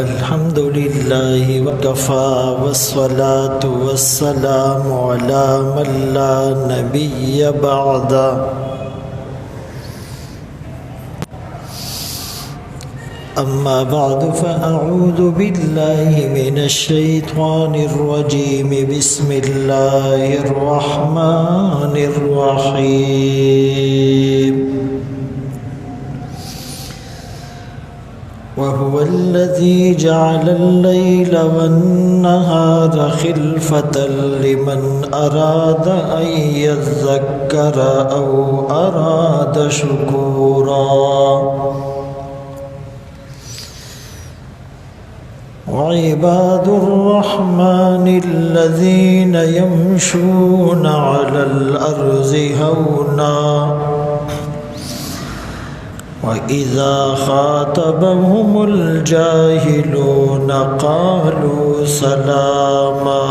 الحمد لله وكفى والصلاة والسلام على من لا نبي بعده. أما بعد فأعوذ بالله من الشيطان الرجيم. بسم الله الرحمن الرحيم. وهو الذي جعل الليل والنهار خلفة لمن أراد أن يذكر أو أراد شكورا. وعباد الرحمن الذين يمشون على الأرض هونا وإذا خاطبهم الجاهلون قالوا سلاما.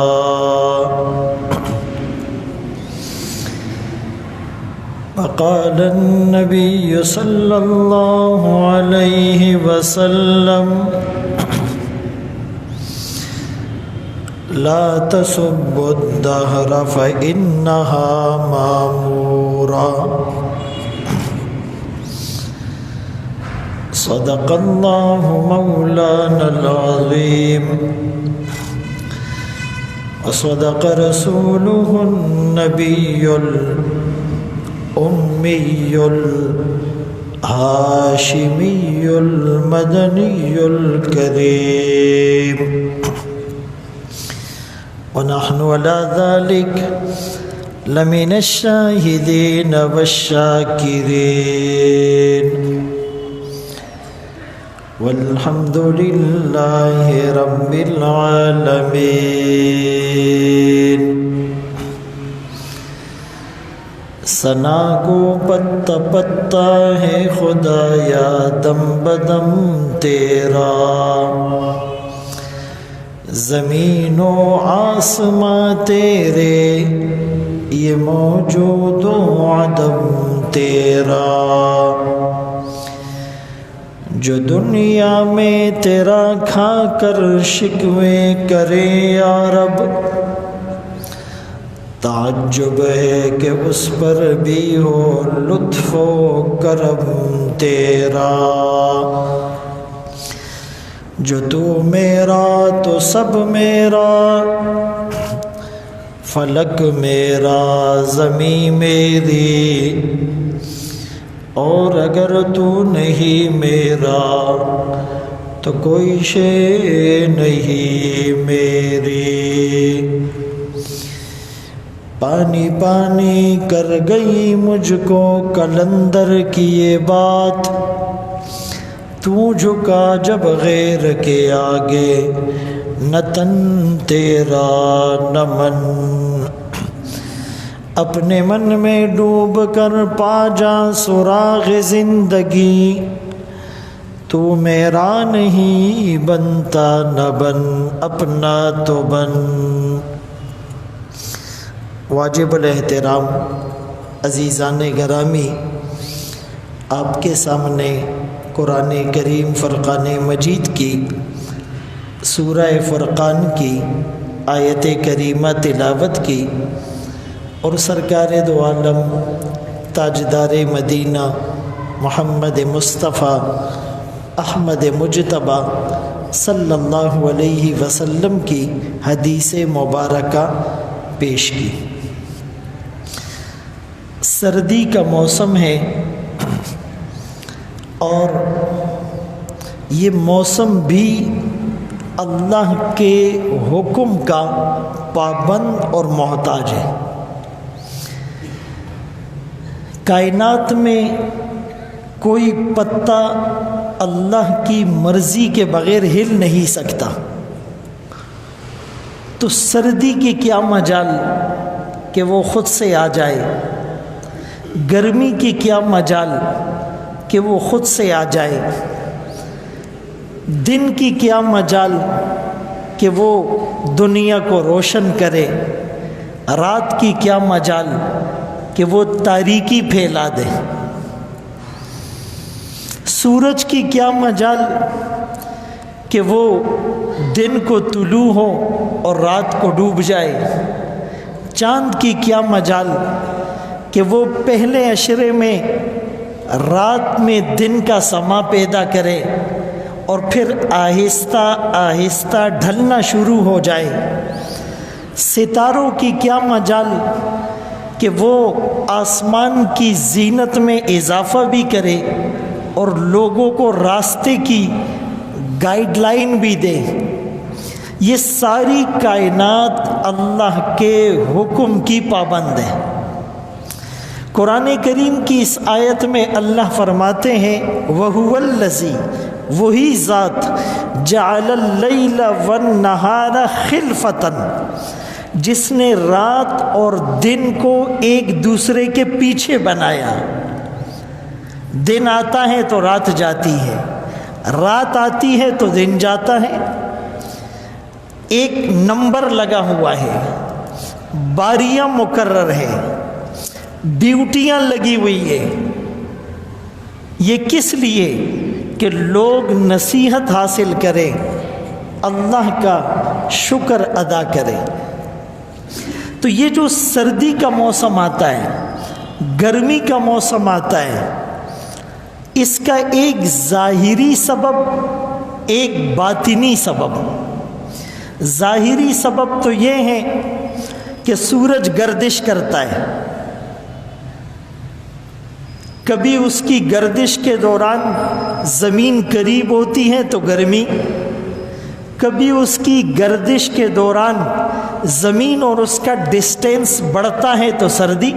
وقال النبي صلى الله عليه وسلم: لا تسبوا الدهر فإنها مأمورة. صدق الله مولانا العظيم وصدق رسوله النبي الأمي الهاشمي المدني الكريم، ونحن على ذلك لمن الشاهدين والشاكرين، والحمد لله رب العالمين. ثنا کو پتا پتا ہے خدایا دم بدم تیرا، زمین و آسماں تیرے یہ موجود و عدم تیرا. جو دنیا میں تیرا کھا کر شکوے کرے یا رب، تعجب ہے کہ اس پر بھی ہو لطف و کرم تیرا. جو تو میرا تو سب میرا، فلک میرا زمین میری، اور اگر تو نہیں میرا تو کوئی شے نہیں میری. پانی پانی کر گئی مجھ کو قلندر کی یہ بات، تو جھکا جب غیر کے آگے نہ تن تیرا نہ من. اپنے من میں ڈوب کر پا جا سراغ زندگی، تو میرا نہیں بنتا نہ بن اپنا تو بن. واجب الاحترام عزیزان گرامی، آپ کے سامنے قرآن کریم فرقان مجید کی سورہ فرقان کی آیت کریمہ تلاوت کی، اور سرکار دو عالم تاجدار مدینہ محمد مصطفیٰ احمد مجتبی صلی اللہ علیہ وسلم کی حدیث مبارکہ پیش کی. سردی کا موسم ہے اور یہ موسم بھی اللہ کے حکم کا پابند اور محتاج ہے. کائنات میں کوئی پتا اللہ کی مرضی کے بغیر ہل نہیں سکتا، تو سردی کی کیا مجال کہ وہ خود سے آ جائے، گرمی کی کیا مجال کہ وہ خود سے آ جائے، دن کی کیا مجال کہ وہ دنیا کو روشن کرے، رات کی کیا مجال کہ وہ تاریکی پھیلا دے. سورج کی کیا مجال کہ وہ دن کو طلوع ہو اور رات کو ڈوب جائے، چاند کی کیا مجال کہ وہ پہلے عشرے میں رات میں دن کا سما پیدا کرے اور پھر آہستہ آہستہ ڈھلنا شروع ہو جائے۔ ستاروں کی کیا مجال کہ وہ آسمان کی زینت میں اضافہ بھی کرے اور لوگوں کو راستے کی گائیڈ لائن بھی دے۔ یہ ساری کائنات اللہ کے حکم کی پابند ہے۔ قرآن کریم کی اس آیت میں اللہ فرماتے ہیں وَهُوَ الَّذِي، وہی ذات جَعَلَ اللَّيْلَ وَالنَّهَارَ خِلْفَةً، جس نے رات اور دن کو ایک دوسرے کے پیچھے بنایا۔ دن آتا ہے تو رات جاتی ہے، رات آتی ہے تو دن جاتا ہے، ایک نمبر لگا ہوا ہے، باریاں مقرر ہے، ڈیوٹیاں لگی ہوئی ہے۔ یہ کس لیے کہ لوگ نصیحت حاصل کریں، اللہ کا شکر ادا کریں۔ تو یہ جو سردی کا موسم آتا ہے، گرمی کا موسم آتا ہے، اس کا ایک ظاہری سبب، ایک باطنی سبب۔ ظاہری سبب تو یہ ہے کہ سورج گردش کرتا ہے، کبھی اس کی گردش کے دوران زمین قریب ہوتی ہے تو گرمی، کبھی اس کی گردش کے دوران زمین اور اس کا ڈسٹینس بڑھتا ہے تو سردی۔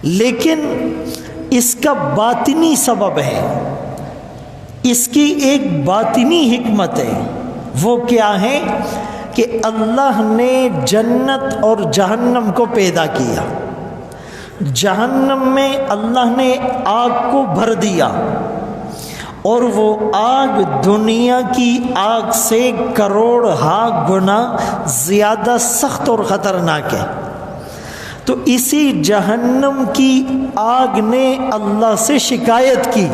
لیکن اس کا باطنی سبب ہے، اس کی ایک باطنی حکمت ہے۔ وہ کیا ہے کہ اللہ نے جنت اور جہنم کو پیدا کیا۔ جہنم میں اللہ نے آگ کو بھر دیا، اور وہ آگ دنیا کی آگ سے کروڑہا گنا زیادہ سخت اور خطرناک ہے۔ تو اسی جہنم کی آگ نے اللہ سے شکایت کی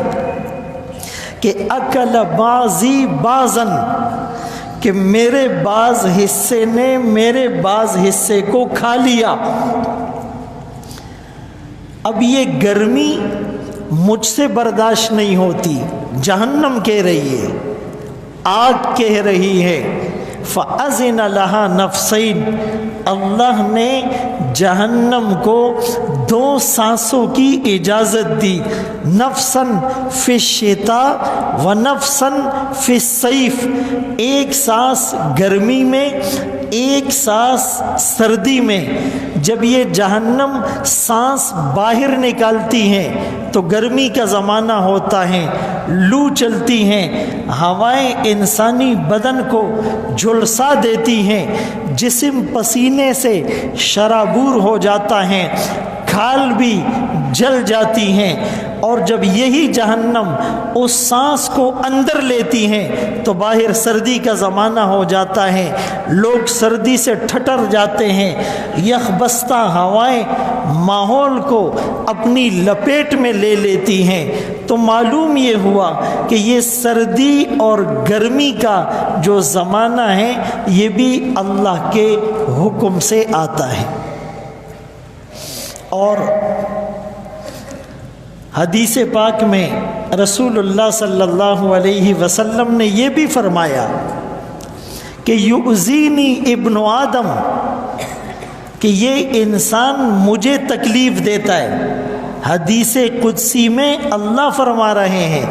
کہ اکل بعضی بعضاً، کہ میرے بعض حصے نے میرے بعض حصے کو کھا لیا۔ اب یہ گرمی مجھ سے برداشت نہیں ہوتی، جہنم کہہ رہی ہے، آگ کہہ رہی ہے۔ فَأَذِنَ لَهَا نَفْسَيْنِ، اللہ نے جہنم کو دو سانسوں کی اجازت دی، نفساً فی الشتاء و نفساً فی الصیف، ایک سانس گرمی میں، ایک سانس سردی میں۔ جب یہ جہنم سانس باہر نکالتی ہیں تو گرمی کا زمانہ ہوتا ہے، لو چلتی ہیں، ہوائیں انسانی بدن کو جھلسا دیتی ہیں، جسم پسینے سے شرابور ہو جاتا ہے، کھال بھی جل جاتی ہیں۔ اور جب یہی جہنم اس سانس کو اندر لیتی ہیں تو باہر سردی کا زمانہ ہو جاتا ہے، لوگ سردی سے ٹھٹر جاتے ہیں، یخ بستہ ہوائیں ماحول کو اپنی لپیٹ میں لے لیتی ہیں۔ تو معلوم یہ ہوا کہ یہ سردی اور گرمی کا جو زمانہ ہے یہ بھی اللہ کے حکم سے آتا ہے۔ اور حدیث پاک میں رسول اللہ صلی اللہ علیہ وسلم نے یہ بھی فرمایا کہ یؤذینی ابن آدم، کہ یہ انسان مجھے تکلیف دیتا ہے۔ حدیث قدسی میں اللہ فرما رہے ہیں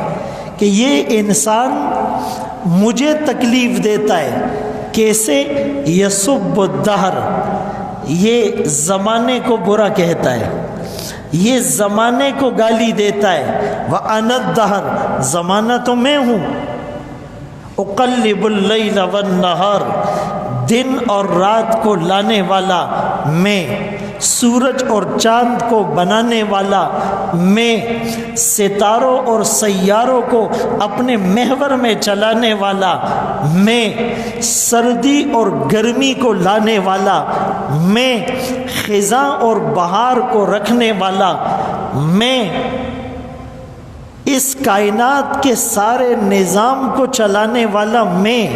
کہ یہ انسان مجھے تکلیف دیتا ہے۔ کیسے؟ یسب الدہر، یہ زمانے کو برا کہتا ہے، یہ زمانے کو گالی دیتا ہے۔ وَأَنَا الدَّهْرُ، زمانہ تو میں ہوں۔ اقلب اللیل والنہار، دن اور رات کو لانے والا میں، سورج اور چاند کو بنانے والا میں، ستاروں اور سیاروں کو اپنے محور میں چلانے والا میں، سردی اور گرمی کو لانے والا میں، خزاں اور بہار کو رکھنے والا میں، اس کائنات کے سارے نظام کو چلانے والا میں،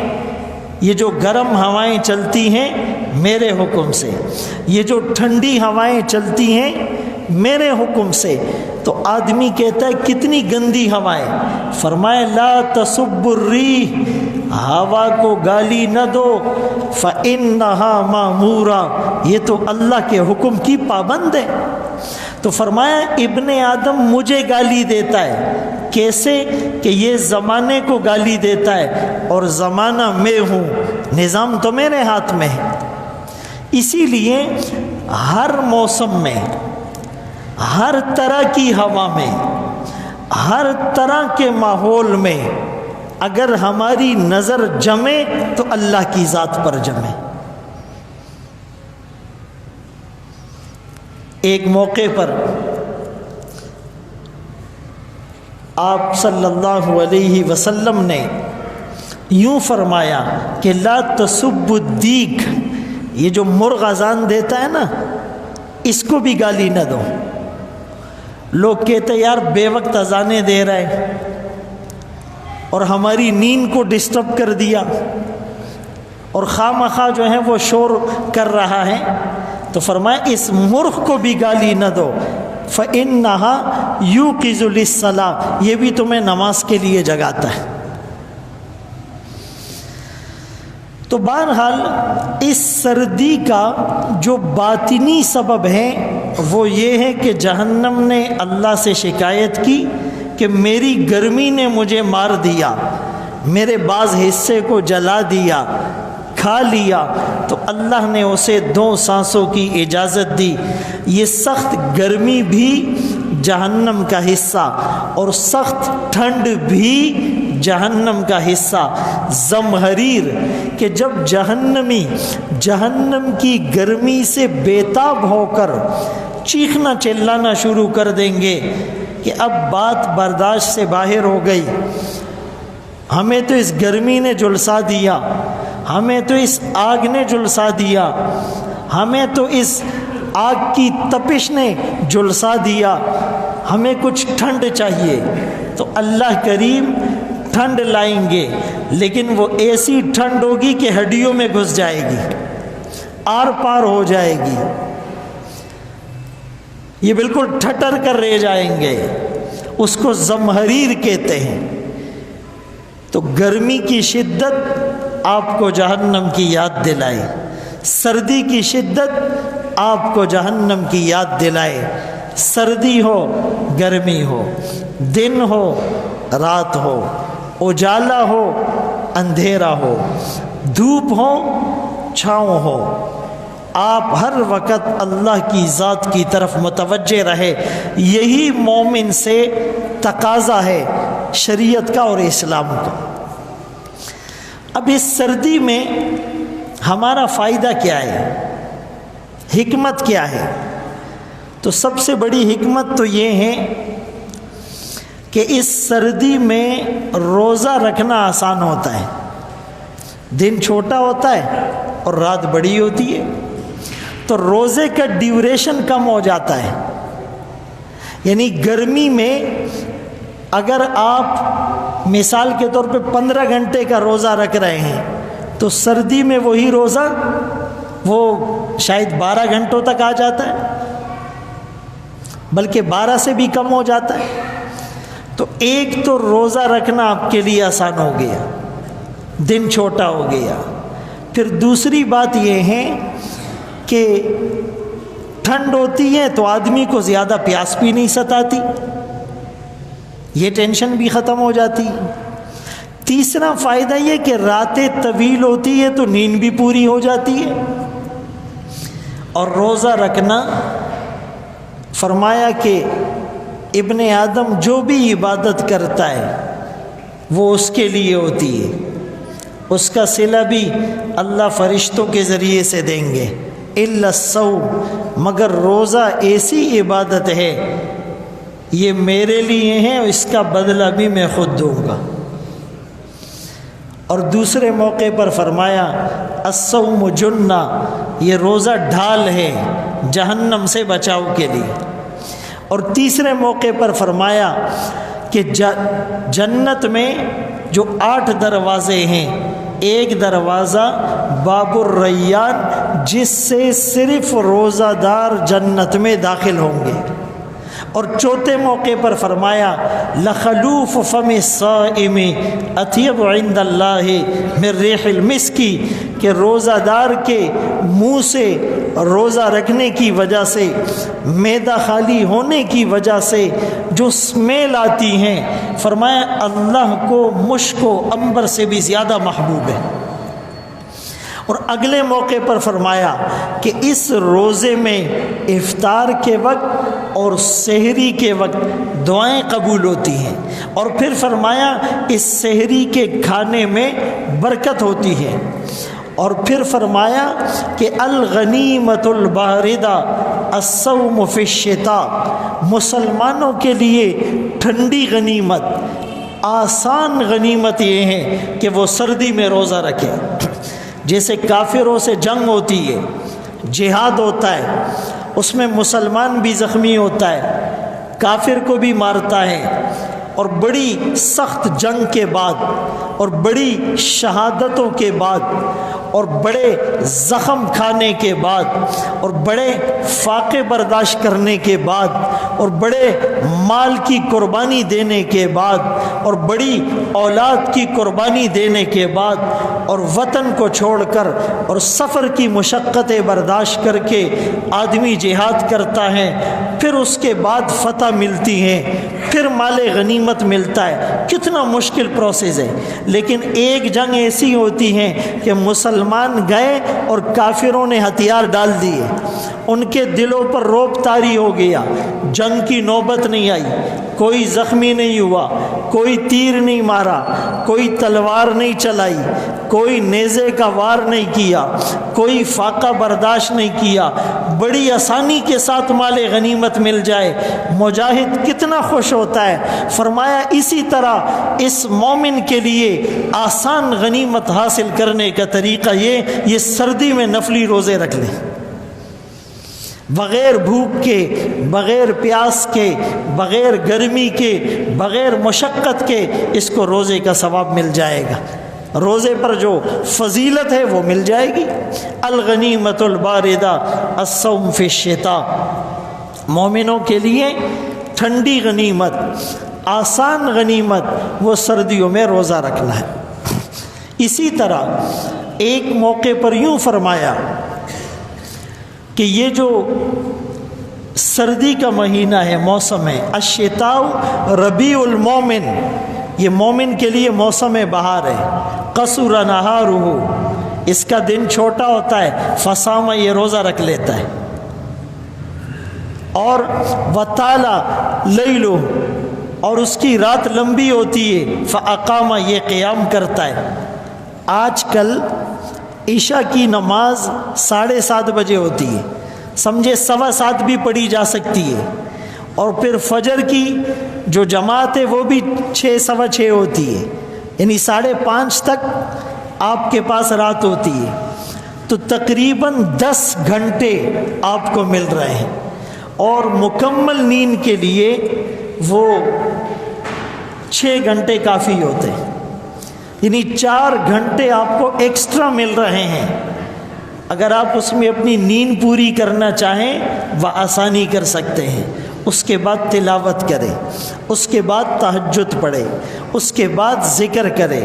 یہ جو گرم ہوائیں چلتی ہیں میرے حکم سے، یہ جو ٹھنڈی ہوائیں چلتی ہیں میرے حکم سے۔ تو آدمی کہتا ہے کتنی گندی ہوائیں، فرمایا لا تسب الریح، ہوا کو گالی نہ دو، فإنها مأمورہ، یہ تو اللہ کے حکم کی پابند ہے۔ تو فرمایا ابن آدم مجھے گالی دیتا ہے، کیسے کہ یہ زمانے کو گالی دیتا ہے، اور زمانہ میں ہوں، نظام تو میرے ہاتھ میں ہے۔ اسی لیے ہر موسم میں، ہر طرح کی ہوا میں، ہر طرح کے ماحول میں اگر ہماری نظر جمے تو اللہ کی ذات پر جمے۔ ایک موقع پر آپ صلی اللہ علیہ وسلم نے یوں فرمایا کہ لا تسب الدیک، یہ جو مرغ اذان دیتا ہے نا، اس کو بھی گالی نہ دو۔ لوگ کہتے یار بے وقت اذانیں دے رہے ہیں اور ہماری نیند کو ڈسٹرب کر دیا، اور خواہ مخواہ جو ہے وہ شور کر رہا ہے، تو فرمایا اس مرغ کو بھی گالی نہ دو، فإنها یوقظ للصلاۃ، یہ بھی تمہیں نماز کے لیے جگاتا ہے۔ تو بہرحال اس سردی کا جو باطنی سبب ہے وہ یہ ہے کہ جہنم نے اللہ سے شکایت کی کہ میری گرمی نے مجھے مار دیا، میرے بعض حصے کو جلا دیا، کھا لیا، تو اللہ نے اسے 2 سانسوں کی اجازت دی۔ یہ سخت گرمی بھی جہنم کا حصہ اور سخت ٹھنڈ بھی جہنم کا حصہ۔ زمہریر کہ جب جہنمی جہنم کی گرمی سے بےتاب ہو کر چیخنا چلانا شروع کر دیں گے کہ اب بات برداشت سے باہر ہو گئی، ہمیں تو اس گرمی نے جھلسا دیا، ہمیں تو اس آگ نے جھلسا دیا، ہمیں تو اس آگ کی تپش نے جھلسا دیا، ہمیں کچھ ٹھنڈ چاہیے۔ تو اللہ کریم ٹھنڈ لائیں گے، لیکن وہ ایسی ٹھنڈ ہوگی کہ ہڈیوں میں گھس جائے گی، آر پار ہو جائے گی، یہ بالکل ٹھٹر کر رہ جائیں گے، اس کو زمہریر کہتے ہیں۔ تو گرمی کی شدت آپ کو جہنم کی یاد دلائے، سردی کی شدت آپ کو جہنم کی یاد دلائے۔ سردی ہو گرمی ہو، دن ہو رات ہو، اجالا ہو اندھیرا ہو، دھوپ ہو چھاؤں ہو، آپ ہر وقت اللہ کی ذات کی طرف متوجہ رہے۔ یہی مومن سے تقاضا ہے شریعت کا اور اسلام کا۔ اب اس سردی میں ہمارا فائدہ کیا ہے، حکمت کیا ہے؟ تو سب سے بڑی حکمت تو یہ ہے کہ اس سردی میں روزہ رکھنا آسان ہوتا ہے، دن چھوٹا ہوتا ہے اور رات بڑی ہوتی ہے، تو روزے کا ڈیوریشن کم ہو جاتا ہے۔ یعنی گرمی میں اگر آپ مثال کے طور پہ 15 گھنٹے کا روزہ رکھ رہے ہیں تو سردی میں وہی روزہ وہ شاید 12 گھنٹوں تک آ جاتا ہے، بلکہ 12 سے بھی کم ہو جاتا ہے۔ تو ایک تو روزہ رکھنا آپ کے لیے آسان ہو گیا، دن چھوٹا ہو گیا۔ پھر دوسری بات یہ ہے کہ ٹھنڈ ہوتی ہے تو آدمی کو زیادہ پیاس بھی نہیں ستاتی، یہ ٹینشن بھی ختم ہو جاتی۔ تیسرا فائدہ یہ کہ راتیں طویل ہوتی ہے تو نیند بھی پوری ہو جاتی ہے۔ اور روزہ رکھنا فرمایا کہ ابن آدم جو بھی عبادت کرتا ہے وہ اس کے لیے ہوتی ہے، اس کا صلہ بھی اللہ فرشتوں کے ذریعے سے دیں گے، الا الصوم، مگر روزہ ایسی عبادت ہے یہ میرے لیے ہے، اس کا بدلہ بھی میں خود دوں گا۔ اور دوسرے موقع پر فرمایا الصوم جنہ، یہ روزہ ڈھال ہے جہنم سے بچاؤ کے لیے۔ اور تیسرے موقع پر فرمایا کہ جنت میں جو 8 دروازے ہیں، ایک دروازہ باب الریان جس سے صرف روزہ دار جنت میں داخل ہوں گے، اور چوتھے موقع پر فرمایا لخلوف فم الصائم اطیب عند اللہ من ریح المسک، کہ روزہ دار کے منہ سے روزہ رکھنے کی وجہ سے، معدہ خالی ہونے کی وجہ سے جو اسمیل آتی ہیں، فرمایا اللہ کو مشک و عنبر سے بھی زیادہ محبوب ہے۔ اور اگلے موقع پر فرمایا کہ اس روزے میں افطار کے وقت اور سحری کے وقت دعائیں قبول ہوتی ہیں، اور پھر فرمایا اس سحری کے کھانے میں برکت ہوتی ہے، اور پھر فرمایا کہ الغنیمت الباردہ الصوم فی الشتاء، مسلمانوں کے لیے ٹھنڈی غنیمت، آسان غنیمت یہ ہے کہ وہ سردی میں روزہ رکھے۔ جیسے کافروں سے جنگ ہوتی ہے، جہاد ہوتا ہے، اس میں مسلمان بھی زخمی ہوتا ہے، کافر کو بھی مارتا ہے، اور بڑی سخت جنگ کے بعد اور بڑی شہادتوں کے بعد اور بڑے زخم کھانے کے بعد اور بڑے فاقے برداشت کرنے کے بعد اور بڑے مال کی قربانی دینے کے بعد اور بڑی اولاد کی قربانی دینے کے بعد اور وطن کو چھوڑ کر اور سفر کی مشقتیں برداشت کر کے آدمی جہاد کرتا ہے، پھر اس کے بعد فتح ملتی ہے، پھر مال غنیمت ملتا ہے، کتنا مشکل پروسیس ہے۔ لیکن ایک جنگ ایسی ہوتی ہے کہ مسلمان گئے اور کافروں نے ہتھیار ڈال دیے، ان کے دلوں پر رعب طاری ہو گیا، جنگ کی نوبت نہیں آئی، کوئی زخمی نہیں ہوا، کوئی تیر نہیں مارا، کوئی تلوار نہیں چلائی، کوئی نیزے کا وار نہیں کیا، کوئی فاقہ برداشت نہیں کیا، بڑی آسانی کے ساتھ مال غنیمت مل جائے، مجاہد کتنا خوش ہوتا ہے۔ فرمایا اسی طرح اس مومن کے لیے آسان غنیمت حاصل کرنے کا طریقہ یہ سردی میں نفلی روزے رکھ لیں، بغیر بھوک کے، بغیر پیاس کے، بغیر گرمی کے، بغیر مشقت کے اس کو روزے کا ثواب مل جائے گا، روزے پر جو فضیلت ہے وہ مل جائے گی۔ الغنیمت الباردہ الصوم فی الشتاء، مومنوں کے لیے ٹھنڈی غنیمت، آسان غنیمت وہ سردیوں میں روزہ رکھنا ہے۔ اسی طرح ایک موقع پر یوں فرمایا کہ یہ جو سردی کا مہینہ ہے، موسم ہے، الشتاء ربیع المومن، یہ مومن کے لیے موسم بہار ہے۔ قصر نہارہ، اس کا دن چھوٹا ہوتا ہے، فصام، یہ روزہ رکھ لیتا ہے، اور وطالا لیلہ، اور اس کی رات لمبی ہوتی ہے، فاقام، یہ قیام کرتا ہے۔ آج کل عشاء کی نماز 7:30 بجے ہوتی ہے، سمجھے 7:15 بھی پڑھی جا سکتی ہے، اور پھر فجر کی جو جماعت ہے وہ بھی 6 سوا 6 ہوتی ہے، یعنی 5:30 تک آپ کے پاس رات ہوتی ہے، تو تقریباً 10 گھنٹے آپ کو مل رہے ہیں، اور مکمل نیند کے لیے وہ 6 گھنٹے کافی ہوتے ہیں، یعنی 4 گھنٹے آپ کو ایکسٹرا مل رہے ہیں۔ اگر آپ اس میں اپنی نیند پوری کرنا چاہیں وہ آسانی کر سکتے ہیں۔ اس کے بعد تلاوت کرے، اس کے بعد تہجد پڑھے، اس کے بعد ذکر کرے،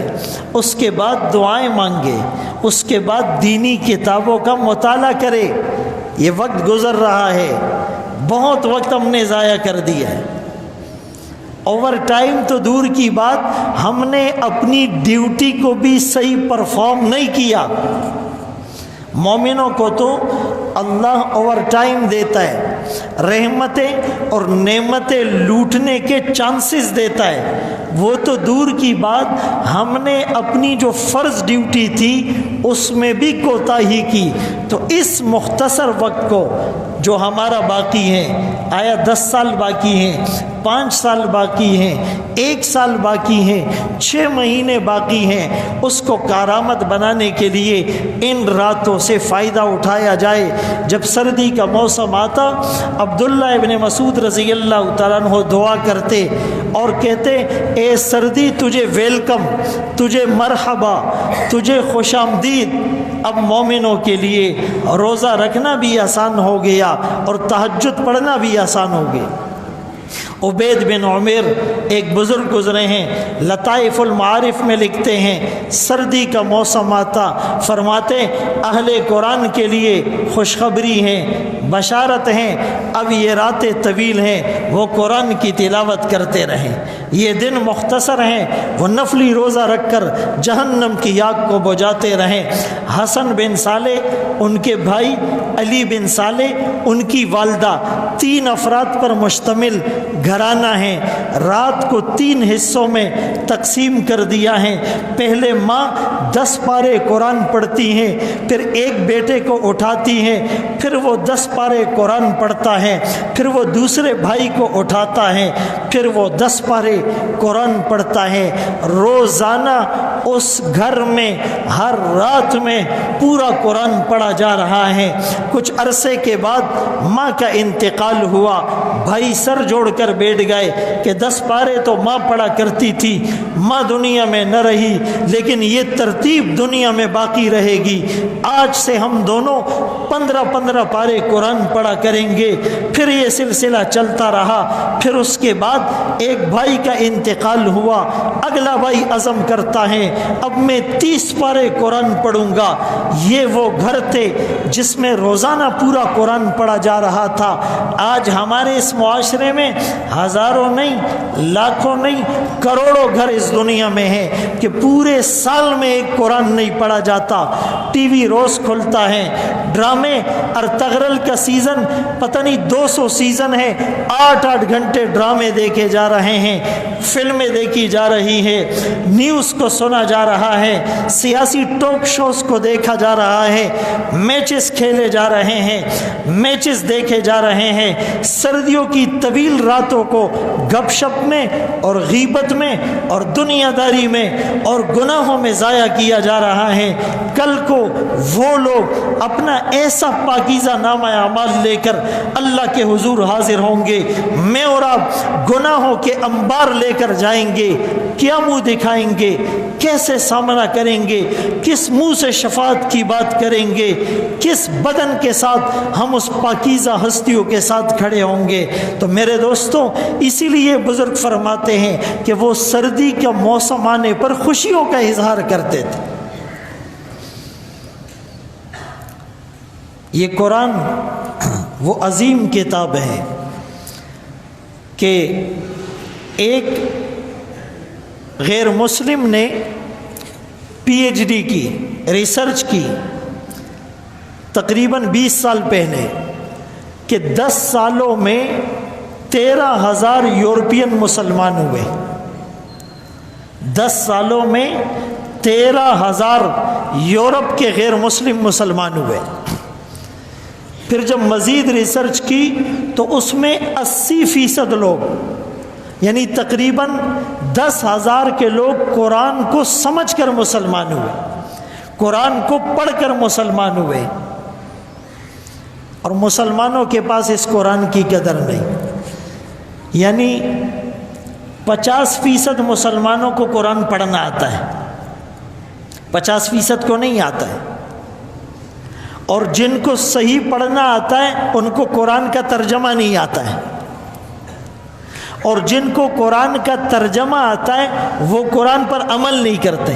اس کے بعد دعائیں مانگے، اس کے بعد دینی کتابوں کا مطالعہ کرے۔ یہ وقت گزر رہا ہے، بہت وقت ہم نے ضائع کر دیا ہے، اوور ٹائم تو دور کی بات، ہم نے اپنی ڈیوٹی کو بھی صحیح پرفارم نہیں کیا۔ مومنوں کو تو اللہ اوور ٹائم دیتا ہے، رحمتیں اور نعمتیں لوٹنے کے چانسز دیتا ہے، وہ تو دور کی بات، ہم نے اپنی جو فرض ڈیوٹی تھی اس میں بھی کوتاہی کی۔ تو اس مختصر وقت کو جو ہمارا باقی ہے، آیا 10 سال باقی ہیں، 5 سال باقی ہیں، 1 سال باقی ہے، 6 مہینے باقی ہیں، اس کو کارآمد بنانے کے لیے ان راتوں سے فائدہ اٹھایا جائے۔ جب سردی کا موسم آتا، عبداللہ ابن مسعود رضی اللہ تعالیٰ عنہ دعا کرتے اور کہتے اے سردی تجھے ویلکم، تجھے مرحبا، تجھے خوش آمدید۔ اب مومنوں کے لیے روزہ رکھنا بھی آسان ہو گیا اور تہجد پڑھنا بھی آسان ہو گیا۔ عبید بن عمیر ایک بزرگ گزرے ہیں، لطائف المعارف میں لکھتے ہیں سردی کا موسم آتا فرماتے اہل قرآن کے لیے خوشخبری ہے، بشارت ہیں، اب یہ راتیں طویل ہیں، وہ قرآن کی تلاوت کرتے رہیں، یہ دن مختصر ہیں، وہ نفلی روزہ رکھ کر جہنم کی آگ کو بجھاتے رہیں۔ حسن بن صالح، ان کے بھائی علی بن صالح، ان کی والدہ، 3 افراد پر مشتمل گھرانہ ہیں، رات کو 3 حصوں میں تقسیم کر دیا ہے۔ پہلے ماں 10 پارے قرآن پڑھتی ہیں، پھر ایک بیٹے کو اٹھاتی ہیں، پھر وہ 10 پارے قرآن پڑھتا ہے، پھر وہ دوسرے بھائی کو اٹھاتا ہے، پھر وہ 10 پارے قرآن پڑھتا ہے۔ روزانہ اس گھر میں ہر رات میں پورا قرآن پڑھا جا رہا ہے۔ کچھ عرصے کے بعد ماں کا انتقال ہوا، بھائی سر جوڑ کر بیٹھ گئے کہ 10 پارے تو ماں پڑھا کرتی تھی، ماں دنیا میں نہ رہی، لیکن یہ ترتیب دنیا میں باقی رہے گی، آج سے ہم دونوں 15 پارے قرآن پڑھا کریں گے۔ پھر یہ سلسلہ چلتا رہا۔ پھر اس کے بعد ایک بھائی کا انتقال ہوا، اگلا بھائی عزم کرتا ہے اب میں 30 پارے قرآن پڑھوں گا۔ یہ وہ گھر تھے جس میں روزانہ پورا قرآن پڑھا جا رہا تھا۔ آج ہمارے اس معاشرے میں ہزاروں نہیں، لاکھوں نہیں، کروڑوں گھر اس دنیا میں ہیں کہ پورے سال میں ایک قرآن نہیں پڑھا جاتا۔ ٹی وی روز کھلتا ہے، ڈرامے، ارطغرل کا سیزن پتہ نہیں 200 سیزن ہے، 8 گھنٹے ڈرامے دیکھے جا رہے ہیں، فلمیں دیکھی جا رہی ہے، نیوز کو سنا جا رہا ہے، سیاسی ٹاک شوز کو دیکھا جا رہا ہے، میچز کھیلے جا رہے ہیں، میچز دیکھے جا رہے ہیں۔ سردیوں کی طویل راتوں کو گپ شپ میں اور غیبت میں اور دنیا داری میں اور گناہوں میں ضائع کیا جا رہا ہے۔ کل کو وہ لوگ اپنا ایسا پاکیزہ نامہ اعمال لے کر اللہ کے حضور حاضر ہوں گے، میں اور آپ گناہوں کے انبار لے کر جائیں گے، کیا منہ دکھائیں گے، کیسے سامنا کریں گے، کس منہ سے شفاعت کی بات کریں گے، کس بدن کے ساتھ ہم اس پاکیزہ ہستیوں کے ساتھ کھڑے ہوں گے۔ تو میرے دوستوں، اسی لیے بزرگ فرماتے ہیں کہ وہ سردی کا موسم آنے پر خوشیوں کا اظہار کرتے تھے۔ یہ قرآن وہ عظیم کتاب ہے کہ ایک غیر مسلم نے پی ایچ ڈی کی، ریسرچ کی تقریباً 20 سال پہلے کہ 10 سالوں میں 13,000 یورپین مسلمان ہوئے۔ 10 سالوں میں 13,000 یورپ کے غیر مسلم مسلمان ہوئے۔ پھر جب مزید ریسرچ کی تو اس میں 80% لوگ، یعنی تقریباً 10,000 کے لوگ قرآن کو سمجھ کر مسلمان ہوئے، قرآن کو پڑھ کر مسلمان ہوئے، اور مسلمانوں کے پاس اس قرآن کی قدر نہیں۔ یعنی 50% مسلمانوں کو قرآن پڑھنا آتا ہے، 50% کو نہیں آتا ہے، اور جن کو صحیح پڑھنا آتا ہے ان کو قرآن کا ترجمہ نہیں آتا ہے، اور جن کو قرآن کا ترجمہ آتا ہے وہ قرآن پر عمل نہیں کرتے،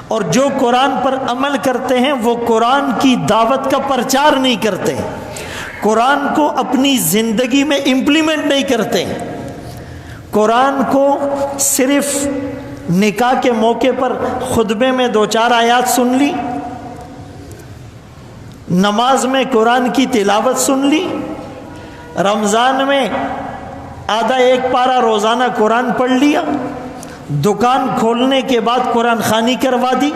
اور جو قرآن پر عمل کرتے ہیں وہ قرآن کی دعوت کا پرچار نہیں کرتے، قرآن کو اپنی زندگی میں امپلیمنٹ نہیں کرتے۔ قرآن کو صرف نکاح کے موقع پر خطبے میں 2-4 آیات سن لی، نماز میں قرآن کی تلاوت سن لی، رمضان میں آدھا 1 پارہ روزانہ قرآن پڑھ لیا، دکان کھولنے کے بعد قرآن خوانی کروا دی،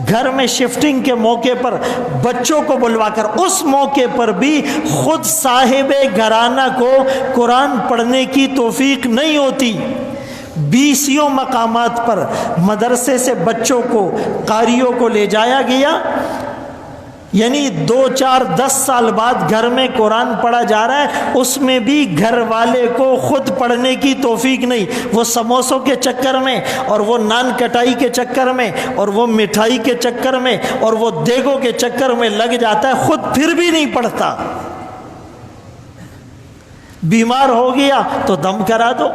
گھر میں شفٹنگ کے موقع پر بچوں کو بلوا کر اس موقع پر بھی خود صاحب گھرانہ کو قرآن پڑھنے کی توفیق نہیں ہوتی، 20 مقامات پر مدرسے سے بچوں کو، قاریوں کو لے جایا گیا، یعنی 2 4 10 سال بعد گھر میں قرآن پڑھا جا رہا ہے، اس میں بھی گھر والے کو خود پڑھنے کی توفیق نہیں، وہ سموسوں کے چکر میں اور وہ نان کٹائی کے چکر میں اور وہ مٹھائی کے چکر میں اور وہ دیگوں کے چکر میں لگ جاتا ہے، خود پھر بھی نہیں پڑھتا۔ بیمار ہو گیا تو دم کرا دو۔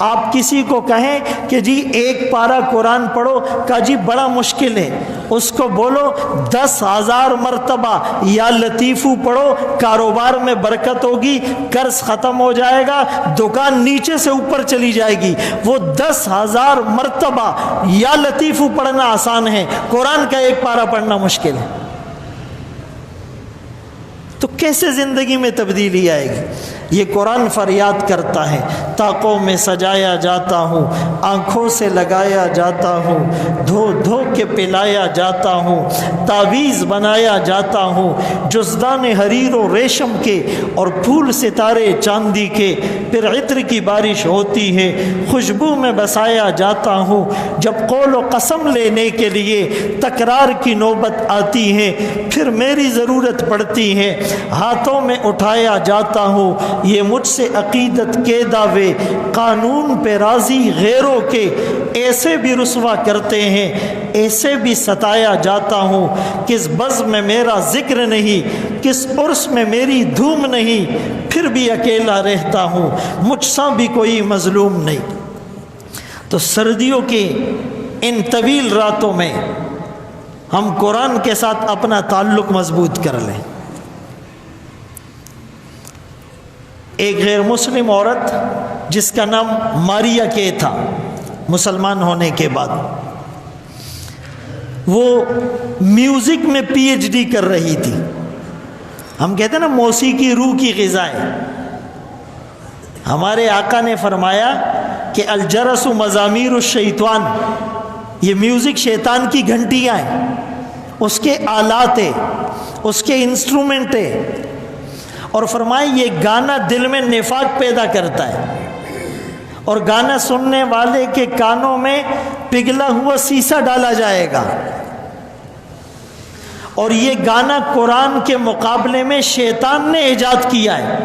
آپ کسی کو کہیں کہ جی 1 پارہ قرآن پڑھو، کہا جی بڑا مشکل ہے، اس کو بولو 10,000 مرتبہ یا لطیفو پڑھو، کاروبار میں برکت ہوگی، قرض ختم ہو جائے گا، دکان نیچے سے اوپر چلی جائے گی۔ وہ 10,000 مرتبہ یا لطیفو پڑھنا آسان ہے، قرآن کا 1 پارہ پڑھنا مشکل ہے۔ تو کیسے زندگی میں تبدیلی آئے گی؟ یہ قرآن فریاد کرتا ہے، طاقوں میں سجایا جاتا ہوں، آنکھوں سے لگایا جاتا ہوں، دھو دھو کے پلایا جاتا ہوں، تعویذ بنایا جاتا ہوں، جزدان حریر و ریشم کے اور پھول ستارے چاندی کے، پھر عطر کی بارش ہوتی ہے، خوشبو میں بسایا جاتا ہوں، جب قول و قسم لینے کے لیے تکرار کی نوبت آتی ہے، پھر میری ضرورت پڑتی ہے، ہاتھوں میں اٹھایا جاتا ہوں، یہ مجھ سے عقیدت کے دعوے قانون پہ راضی غیروں کے، ایسے بھی رسوا کرتے ہیں، ایسے بھی ستایا جاتا ہوں، کس بزم میں میرا ذکر نہیں، کس عرس میں میری دھوم نہیں، پھر بھی اکیلا رہتا ہوں، مجھ سا بھی کوئی مظلوم نہیں۔ تو سردیوں کی ان طویل راتوں میں ہم قرآن کے ساتھ اپنا تعلق مضبوط کر لیں۔ ایک غیر مسلم عورت جس کا نام ماریا کے تھا، مسلمان ہونے کے بعد وہ میوزک میں PhD کر رہی تھی۔ ہم کہتے ہیں نا موسیقی روح کی غذا ہے۔ ہمارے آقا نے فرمایا کہ الجرس مزامیر الشیطان، یہ میوزک شیطان کی گھنٹیاں ہیں، اس کے آلات ہیں، اس کے انسٹرومنٹ ہیں، اور فرمائے یہ گانا دل میں نفاق پیدا کرتا ہے، اور گانا سننے والے کے کانوں میں پگھلا ہوا سیسا ڈالا جائے گا، اور یہ گانا قرآن کے مقابلے میں شیطان نے ایجاد کیا ہے،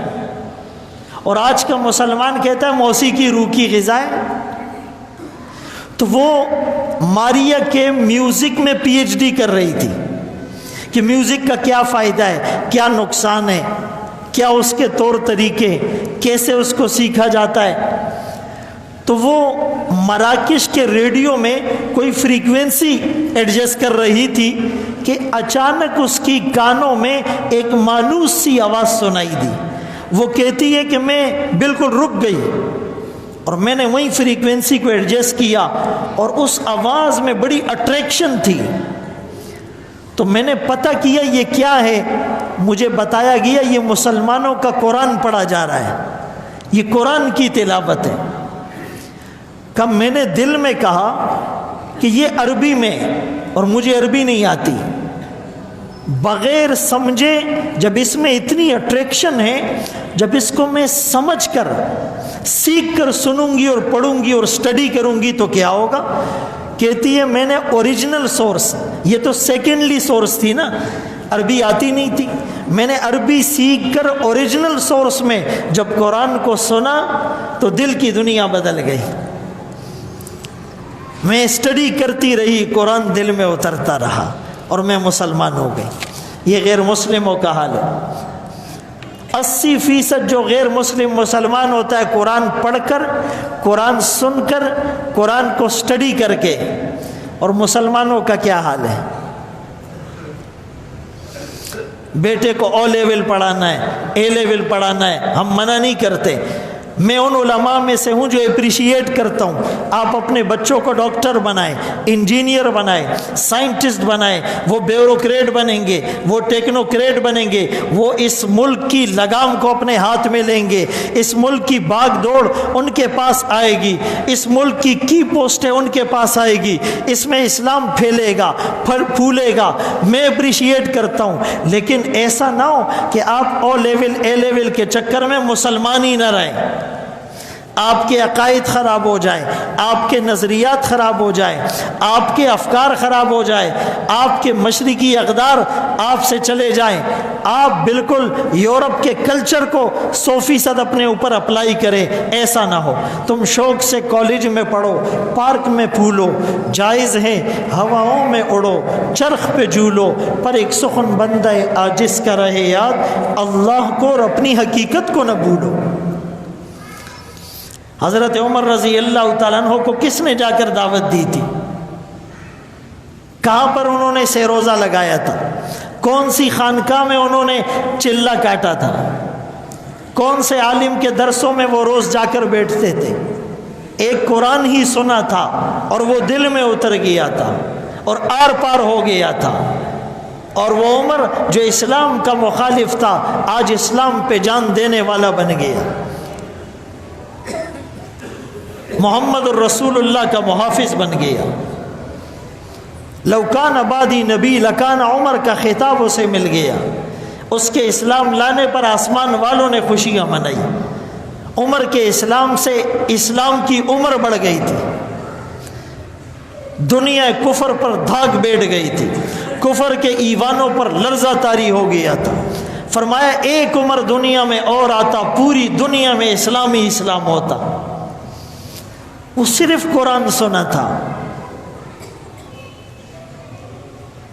اور آج کا مسلمان کہتا ہے موسیقی روح کی غذا ہے۔ تو وہ ماریا کے میوزک میں PhD کر رہی تھی کہ میوزک کا کیا فائدہ ہے، کیا نقصان ہے، کیا اس کے طور طریقے، کیسے اس کو سیکھا جاتا ہے۔ تو وہ مراکش کے ریڈیو میں کوئی فریکوینسی ایڈجسٹ کر رہی تھی کہ اچانک اس کی کانوں میں ایک مانوس سی آواز سنائی دی۔ وہ کہتی ہے کہ میں بالکل رک گئی، اور میں نے وہی فریکوینسی کو ایڈجسٹ کیا، اور اس آواز میں بڑی اٹریکشن تھی۔ تو میں نے پتہ کیا یہ کیا ہے، مجھے بتایا گیا یہ مسلمانوں کا قرآن پڑھا جا رہا ہے، یہ قرآن کی تلاوت ہے۔ کب میں نے دل میں کہا کہ یہ عربی میں، اور مجھے عربی نہیں آتی، بغیر سمجھے جب اس میں اتنی اٹریکشن ہے، جب اس کو میں سمجھ کر سیکھ کر سنوں گی اور پڑھوں گی اور سٹڈی کروں گی تو کیا ہوگا؟ کہتی ہے میں نے اوریجنل سورس، یہ تو سیکنڈلی سورس تھی نا، عربی آتی نہیں تھی، میں نے عربی سیکھ کر اوریجنل سورس میں جب قرآن کو سنا تو دل کی دنیا بدل گئی۔ میں اسٹڈی کرتی رہی، قرآن دل میں اترتا رہا، اور میں مسلمان ہو گئی۔ یہ غیر مسلموں کا حال ہے۔ 80% جو غیر مسلم مسلمان ہوتا ہے قرآن پڑھ کر، قرآن سن کر، قرآن کو سٹڈی کر کے، اور مسلمانوں کا کیا حال ہے؟ بیٹے کو او لیول پڑھانا ہے، اے لیول پڑھانا ہے، ہم منع نہیں کرتے۔ میں ان علماء میں سے ہوں جو اپریشیٹ کرتا ہوں، آپ اپنے بچوں کو ڈاکٹر بنائیں، انجینئر بنائیں، سائنٹسٹ بنائیں، وہ بیوروکریٹ بنیں گے، وہ ٹیکنوکریٹ بنیں گے، وہ اس ملک کی لگام کو اپنے ہاتھ میں لیں گے، اس ملک کی بھاگ دوڑ ان کے پاس آئے گی، اس ملک کی پوسٹیں ان کے پاس آئے گی، اس میں اسلام پھیلے گا، پھولے گا۔ میں اپریشیٹ کرتا ہوں، لیکن ایسا نہ ہو کہ آپ او لیول اے لیول کے چکر میں مسلمان ہی نہ رہیں۔ آپ کے عقائد خراب ہو جائیں، آپ کے نظریات خراب ہو جائیں، آپ کے افکار خراب ہو جائیں، آپ کے مشرقی اقدار آپ سے چلے جائیں، آپ بالکل یورپ کے کلچر کو 100% اپنے اوپر اپلائی کریں، ایسا نہ ہو۔ تم شوق سے کالج میں پڑھو، پارک میں پھولو، جائز ہے ہواؤں میں اڑو، چرخ پہ جھولو، پر ایک سخن بندہ عاجز کا رہے یاد، اللہ کو اور اپنی حقیقت کو نہ بھولو۔ حضرت عمر رضی اللہ تعالیٰ عنہ کو کس نے جا کر دعوت دی تھی؟ کہاں پر انہوں نے سیروزہ لگایا تھا؟ کون سی خانقاہ میں انہوں نے چلہ کاٹا تھا؟ کون سے عالم کے درسوں میں وہ روز جا کر بیٹھتے تھے؟ ایک قرآن ہی سنا تھا اور وہ دل میں اتر گیا تھا اور آر پار ہو گیا تھا۔ اور وہ عمر جو اسلام کا مخالف تھا آج اسلام پہ جان دینے والا بن گیا، محمد الرسول اللہ کا محافظ بن گیا۔ لو کان بعدی نبی لکان عمر کا خطاب اسے مل گیا۔ اس کے اسلام لانے پر آسمان والوں نے خوشیاں منائی۔ عمر کے اسلام سے اسلام کی عمر بڑھ گئی تھی، دنیا کفر پر دھاگ بیٹھ گئی تھی، کفر کے ایوانوں پر لرزہ طاری ہو گیا تھا۔ فرمایا ایک عمر دنیا میں اور آتا، پوری دنیا میں اسلام ہی اسلام ہوتا۔ وہ صرف قرآن سنا تھا،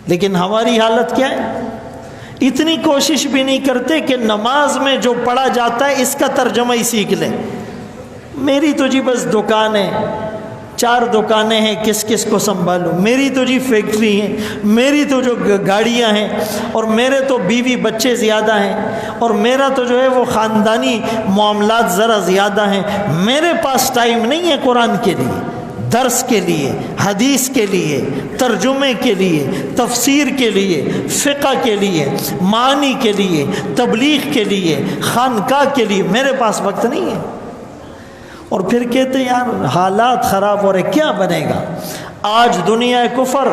لیکن ہماری حالت کیا ہے؟ اتنی کوشش بھی نہیں کرتے کہ نماز میں جو پڑھا جاتا ہے اس کا ترجمہ ہی سیکھ لیں۔ میری تو جی بس دکان ہے، 4 دکانیں ہیں، کس کس کو سنبھالوں؟ میری تو جی فیکٹری ہے، میری تو جو گاڑیاں ہیں، اور میرے تو بیوی بچے زیادہ ہیں، اور میرا تو جو ہے وہ خاندانی معاملات ذرا زیادہ ہیں، میرے پاس ٹائم نہیں ہے قرآن کے لیے، درس کے لیے، حدیث کے لیے، ترجمے کے لیے، تفسیر کے لیے، فقہ کے لیے، معانی کے لیے، تبلیغ کے لیے، خانقاہ کے لیے، میرے پاس وقت نہیں ہے۔ اور پھر کہتے ہیں یار حالات خراب ہو رہے، کیا بنے گا؟ آج دنیا کفر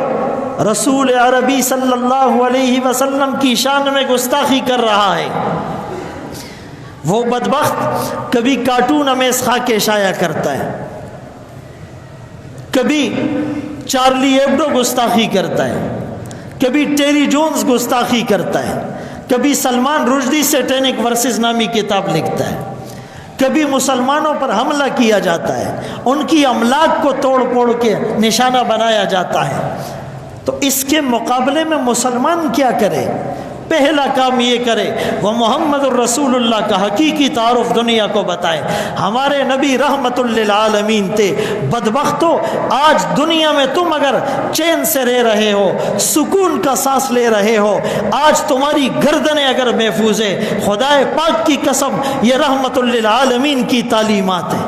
رسول عربی صلی اللہ علیہ وسلم کی شان میں گستاخی کر رہا ہے۔ وہ بدبخت کبھی کارٹون امیز خاں کے شائع کرتا ہے، کبھی چارلی ایبڈو گستاخی کرتا ہے، کبھی ٹیری جونز گستاخی کرتا ہے، کبھی سلمان رشدی سیٹینک ورسز نامی کتاب لکھتا ہے، کبھی مسلمانوں پر حملہ کیا جاتا ہے، ان کی املاک کو توڑ پھوڑ کے نشانہ بنایا جاتا ہے۔ تو اس کے مقابلے میں مسلمان کیا کرے؟ پہلا کام یہ کرے وہ محمد الرسول اللہ کا حقیقی تعارف دنیا کو بتائے۔ ہمارے نبی رحمت للعالمین تھے۔ بدبختو آج دنیا میں تم اگر چین سے رہ رہے ہو، سکون کا سانس لے رہے ہو، آج تمہاری گردنیں اگر محفوظ ہے، خدا پاک کی قسم یہ رحمت للعالمین کی تعلیمات ہیں۔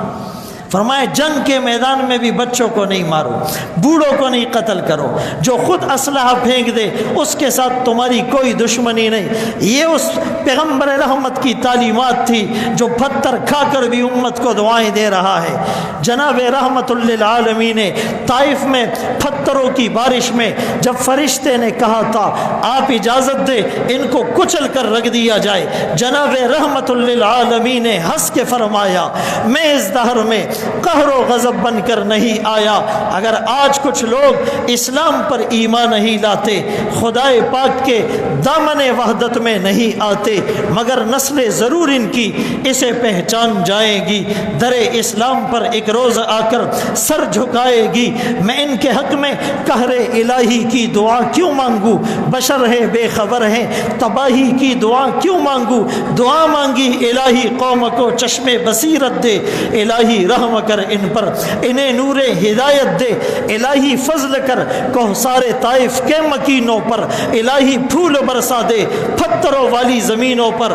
فرمائے جنگ کے میدان میں بھی بچوں کو نہیں مارو، بوڑھوں کو نہیں قتل کرو، جو خود اسلحہ پھینک دے اس کے ساتھ تمہاری کوئی دشمنی نہیں۔ یہ اس پیغمبر رحمت کی تعلیمات تھی جو پتھر کھا کر بھی امت کو دعائیں دے رہا ہے۔ جناب رحمت للعالمین نے طائف میں پتھروں کی بارش میں جب فرشتے نے کہا تھا آپ اجازت دے ان کو کچل کر رکھ دیا جائے، جناب رحمت للعالمین نے ہنس کے فرمایا میں اس دہر میں قہر و غضب بن کر نہیں آیا۔ اگر آج کچھ لوگ اسلام پر ایمان نہیں لاتے، خدائے پاک کے دامن وحدت میں نہیں آتے، مگر نسل ضرور ان کی اسے پہچان جائے گی، در اسلام پر ایک روز آ کر سر جھکائے گی۔ میں ان کے حق میں قہر الہی کی دعا کیوں مانگوں؟ بشر ہے بے خبر ہیں، تباہی کی دعا کیوں مانگوں؟ دعا مانگی الہی قوم کو چشم بصیرت دے، الہی رحم کر ان پر، انہیں نور ہدایت دے، الہی فضل کر کوثر طائف کے مکینوں پر، الہی پھول برسا دے پتھروں والی زمینوں پر۔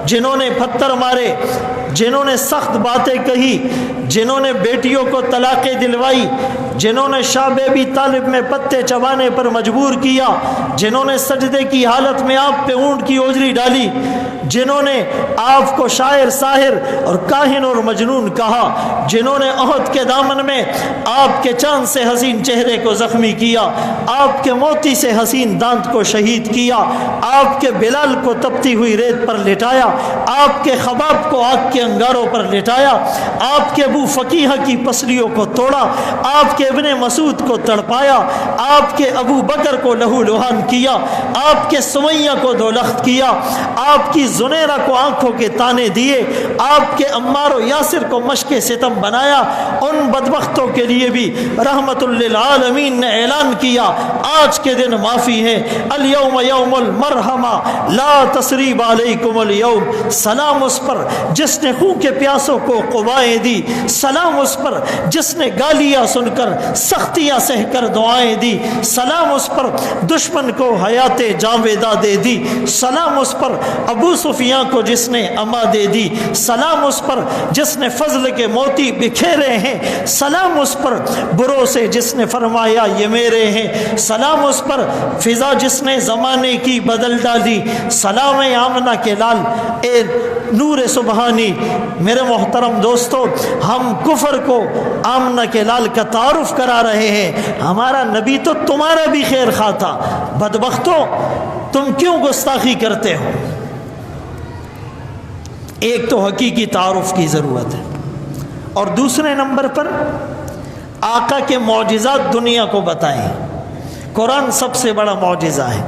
جنہوں نے پتھر مارے، جنہوں نے سخت باتیں کہی، جنہوں نے بیٹیوں کو طلاقیں دلوائی، جنہوں نے شاہ ابی طالب میں پتے چبانے پر مجبور کیا، جنہوں نے سجدے کی حالت میں آپ پہ اونٹ کی اوجری ڈالی، جنہوں نے آپ کو شاعر، ساحر اور کاہن اور مجنون کہا، جنہوں نے احد کے دامن میں آپ کے چاند سے حسین چہرے کو زخمی کیا، آپ کے موتی سے حسین دانت کو شہید کیا، آپ کے بلال کو تپتی ہوئی ریت پر لٹایا، آپ کے خباب کو آگ کے انگاروں پر لٹایا، آپ کے ابو فقیہ کی پسلیوں کو توڑا، آپ کے ابن مسعود کو تڑپایا، آپ کے ابو بکر کو لہو لہان کیا، آپ کے سمیہ کو دولخت کیا، آپ کی زنیرہ کو آنکھوں کے تانے دیے، آپ کے عمار و یاسر کو مشق ستم بنایا، ان بدبختوں کے لیے بھی رحمت للعالمین نے اعلان کیا آج کے دن معافی ہے، الیوم یوم المرحمہ لا تثریب علیکم اليوم، سلام اس پر جس نے خون کے پیاسوں کو قوائیں دی، سلام اس پر جس نے گالیاں سن کر سختیاں سہ کر دعائیں دی، سلام اس پر دشمن کو حیات جاویدہ دے دی، سلام اس پر ابو سفیان کو جس نے اما دے دی، سلام اس پر جس نے فضل کے موتی بکھیرے ہیں، سلام اس پر برو سے جس نے فرمایا یہ میرے ہیں، سلام اس پر فضا جس نے زمانے کی بدل ڈالی، سلام آمنہ کے لال اے نور سبحانی۔ میرے محترم دوستو، ہم کفر کو آمنہ کے لال کا تعارف کرا رہے ہیں، ہمارا نبی تو تمہارا بھی خیر خواہ تھا، بدبختو تم کیوں گستاخی کرتے ہو؟ ایک تو حقیقی تعارف کی ضرورت ہے، اور دوسرے نمبر پر آقا کے معجزات دنیا کو بتائیں، قرآن سب سے بڑا معجزہ ہے،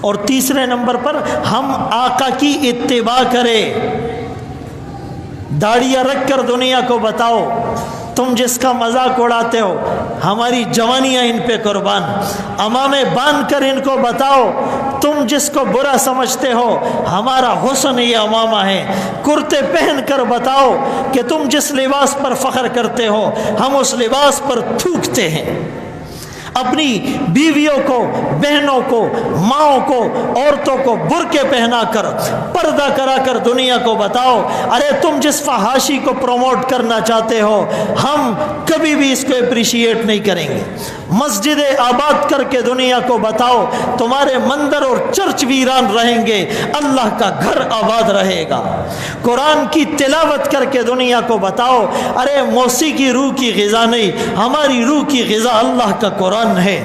اور تیسرے نمبر پر ہم آقا کی اتباع کریں، داڑیاں رکھ کر دنیا کو بتاؤ تم جس کا مذاق اڑاتے ہو ہماری جوانیاں ان پہ قربان، امامے باندھ کر ان کو بتاؤ تم جس کو برا سمجھتے ہو ہمارا حسن یہ امامہ ہے، کرتے پہن کر بتاؤ کہ تم جس لباس پر فخر کرتے ہو ہم اس لباس پر تھوکتے ہیں، اپنی بیویوں کو، بہنوں کو، ماؤں کو، عورتوں کو برقعے پہنا کر پردہ کرا کر دنیا کو بتاؤ ارے تم جس فحاشی کو پروموٹ کرنا چاہتے ہو ہم کبھی بھی اس کو اپریشیٹ نہیں کریں گے، مسجد آباد کر کے دنیا کو بتاؤ تمہارے مندر اور چرچ ویران رہیں گے، اللہ کا گھر آباد رہے گا، قرآن کی تلاوت کر کے دنیا کو بتاؤ ارے موسیقی روح کی غذا نہیں، ہماری روح کی غذا اللہ کا قرآن ہے،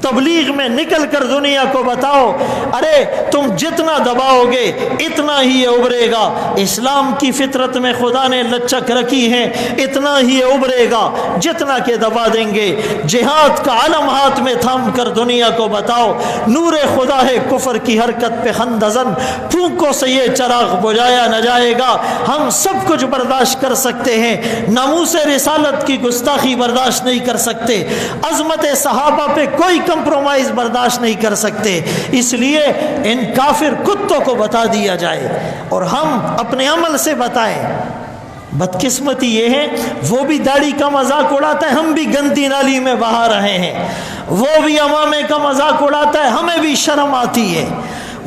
تبلیغ میں نکل کر دنیا کو بتاؤ ارے تم جتنا دباؤ گے اتنا ہی یہ ابھرے گا، اسلام کی فطرت میں خدا نے لچک رکھی ہے اتنا ہی یہ ابھرے گا جتنا کہ دبا دیں گے، جہاد کا علم ہاتھ میں تھام کر دنیا کو بتاؤ نور خدا ہے کفر کی حرکت پہ خندزن، پھونکوں سے یہ چراغ بجھایا نہ جائے گا، ہم سب کچھ برداشت کر سکتے ہیں، ناموس رسالت کی گستاخی برداشت نہیں کر سکتے، عظمت صحابہ پہ کوئی کمپرومائز برداشت نہیں کر سکتے، اس لیے ان کافر کتوں کو بتا دیا جائے اور ہم اپنے عمل سے بتائیں۔ بدقسمتی یہ ہے وہ بھی داڑھی کا مذاق اڑاتا ہے ہم بھی گندی نالی میں بہا رہے ہیں، وہ بھی امامے کا مذاق اڑاتا ہے ہمیں بھی شرم آتی ہے،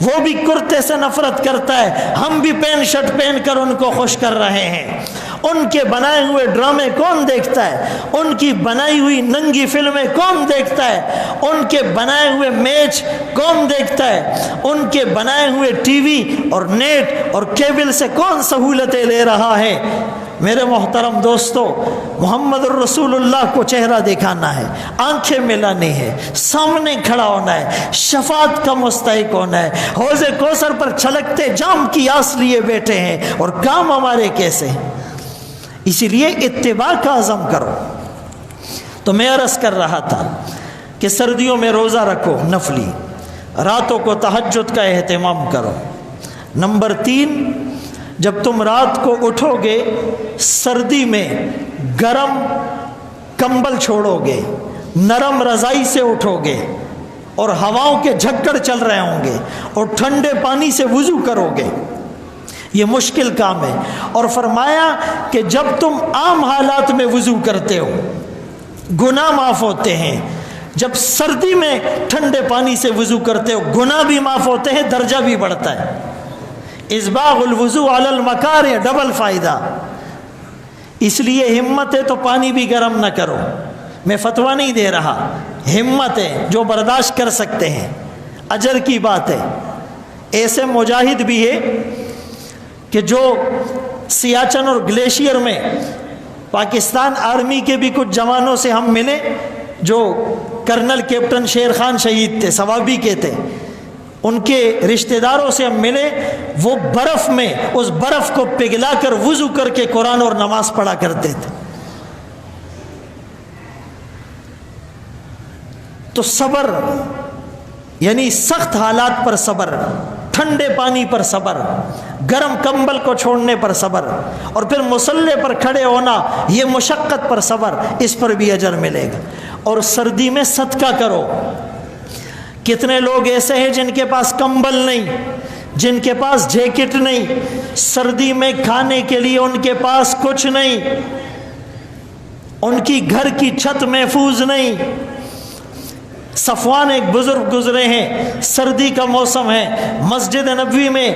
وہ بھی کرتے سے نفرت کرتا ہے ہم بھی پینٹ شرٹ پہن کر ان کو خوش کر رہے ہیں، ان کے بنائے ہوئے ڈرامے کون دیکھتا ہے، ان کی بنائی ہوئی ننگی فلمیں کون دیکھتا ہے، ان کے بنائے ہوئے میچ کون دیکھتا ہے، ان کے بنائے ہوئے ٹی وی اور نیٹ اور کیبل سے کون سہولتیں لے رہا ہے۔ میرے محترم دوستو، محمد الرسول اللہ کو چہرہ دکھانا ہے، آنکھیں ملانی ہے، سامنے کھڑا ہونا ہے، شفاعت کا مستحق ہونا ہے، حوض کوثر پر چھلکتے جام کی آس لیے بیٹھے ہیں اور کام ہمارے کیسے ہیں، اسی لیے اتباع کا عزم کرو۔ تو میں عرض کر رہا تھا کہ سردیوں میں روزہ رکھو نفلی، راتوں کو تہجد کا اہتمام کرو۔ نمبر 3، جب تم رات کو اٹھو گے سردی میں گرم کمبل چھوڑو گے، نرم رضائی سے اٹھو گے اور ہواؤں کے جھکڑ چل رہے ہوں گے اور ٹھنڈے پانی سے وضو کرو گے، یہ مشکل کام ہے، اور فرمایا کہ جب تم عام حالات میں وضو کرتے ہو گناہ معاف ہوتے ہیں، جب سردی میں ٹھنڈے پانی سے وضو کرتے ہو گناہ بھی معاف ہوتے ہیں، درجہ بھی بڑھتا ہے۔ اسباغ الوضو علی المکارہ، ڈبل فائدہ، اس لیے ہمت ہے تو پانی بھی گرم نہ کرو، میں فتویٰ نہیں دے رہا، ہمت ہے جو برداشت کر سکتے ہیں، اجر کی بات ہے، ایسے مجاہد بھی ہے کہ جو سیاچن اور گلیشیئر میں پاکستان آرمی کے بھی کچھ جوانوں سے ہم ملے جو کرنل کیپٹن شیر خان شہید تھے، ثوابی کے تھے، ان کے رشتہ داروں سے ہم ملے، وہ برف میں اس برف کو پگھلا کر وضو کر کے قرآن اور نماز پڑھا کرتے تھے۔ تو صبر یعنی سخت حالات پر صبر، ٹھنڈے پانی پر صبر، گرم کمبل کو چھوڑنے پر صبر، اور پھر مصلے پر کھڑے ہونا، یہ مشقت پر صبر، اس پر بھی اجر ملے گا۔ اور سردی میں صدقہ کرو۔ کتنے لوگ ایسے ہیں جن کے پاس کمبل نہیں، جن کے پاس جیکٹ نہیں، سردی میں کھانے کے لیے ان کے پاس کچھ نہیں، ان کی گھر کی چھت محفوظ نہیں۔ صفوان ایک بزرگ گزرے ہیں، سردی کا موسم ہے، مسجد نبوی میں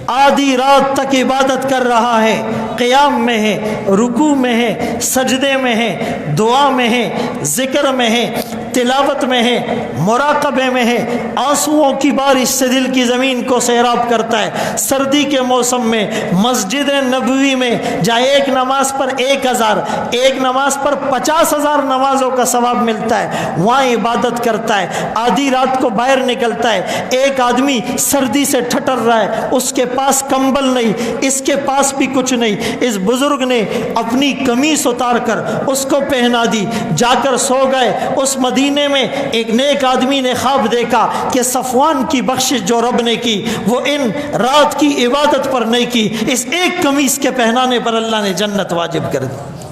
آدھی رات تک عبادت کر رہا ہے، قیام میں ہے، رکوع میں ہے، سجدے میں ہے، دعا میں ہے، ذکر میں ہے، تلاوت میں ہے، مراقبے میں ہے، آنسوؤں کی بارش سے دل کی زمین کو سیراب کرتا ہے۔ سردی کے موسم میں مسجد نبوی میں جہاں ایک نماز پر 1000، ایک نماز پر 50,000 نمازوں کا ثواب ملتا ہے، وہاں عبادت کرتا ہے، آدھی رات کو باہر نکلتا ہے۔ ایک آدمی سردی سے ٹھٹر رہا ہے، اس کے پاس کمبل نہیں، اس کے پاس بھی کچھ نہیں، اس بزرگ نے اپنی قمیص اتار کر اس کو پہنا دی، جا کر سو گئے۔ اس مدینے میں ایک نیک آدمی نے خواب دیکھا کہ صفوان کی بخشش جو رب نے کی وہ ان رات کی عبادت پر نہیں کی، اس ایک قمیص کے پہنانے پر اللہ نے جنت واجب کر دی۔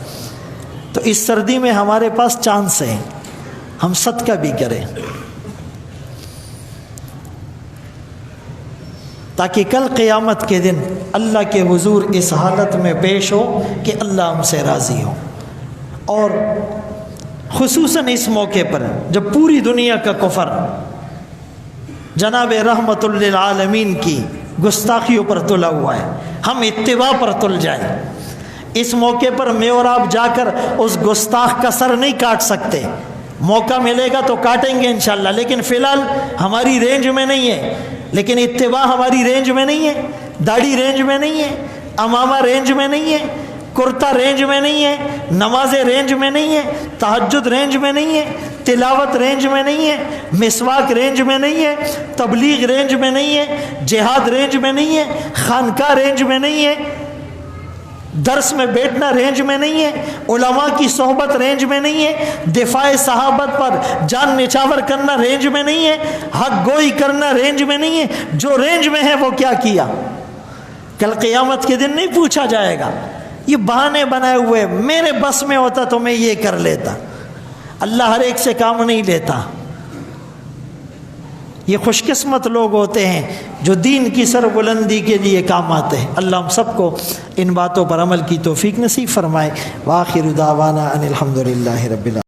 تو اس سردی میں ہمارے پاس چانس ہے، ہم صدقہ بھی کریں تاکہ کل قیامت کے دن اللہ کے حضور اس حالت میں پیش ہو کہ اللہ ہم سے راضی ہو۔ اور خصوصاً اس موقع پر جب پوری دنیا کا کفر جناب رحمت للعالمین کی گستاخیوں پر تلا ہوا ہے، ہم اتباع پر تل جائیں۔ اس موقع پر میں اور آپ جا کر اس گستاخ کا سر نہیں کاٹ سکتے، موقع ملے گا تو کاٹیں گے انشاءاللہ، لیکن فی الحال ہماری رینج میں نہیں ہے۔ لیکن اتباع ہماری رینج میں نہیں ہے، داڑھی رینج میں نہیں ہے، امامہ رینج میں نہیں ہے، کرتا رینج میں نہیں ہے، نمازیں رینج میں نہیں ہے، تہجد رینج میں نہیں ہے، تلاوت رینج میں نہیں ہے، مسواک رینج میں نہیں ہے، تبلیغ رینج میں نہیں ہے، جہاد رینج میں نہیں ہے، خانقاہ رینج میں نہیں ہے، درس میں بیٹھنا رینج میں نہیں ہے، علماء کی صحبت رینج میں نہیں ہے، دفاع صحابت پر جان نچھاور کرنا رینج میں نہیں ہے، حق گوئی کرنا رینج میں نہیں ہے۔ جو رینج میں ہے وہ کیا کیا؟ کل قیامت کے دن نہیں پوچھا جائے گا۔ یہ بہانے بنائے ہوئے، میرے بس میں ہوتا تو میں یہ کر لیتا۔ اللہ ہر ایک سے کام نہیں لیتا۔ یہ خوش قسمت لوگ ہوتے ہیں جو دین کی سربلندی کے لیے کام آتے ہیں۔ اللہ ہم سب کو ان باتوں پر عمل کی توفیق نصیب فرمائے۔ وآخر دعوانا ان الحمد للہ رب العالمین۔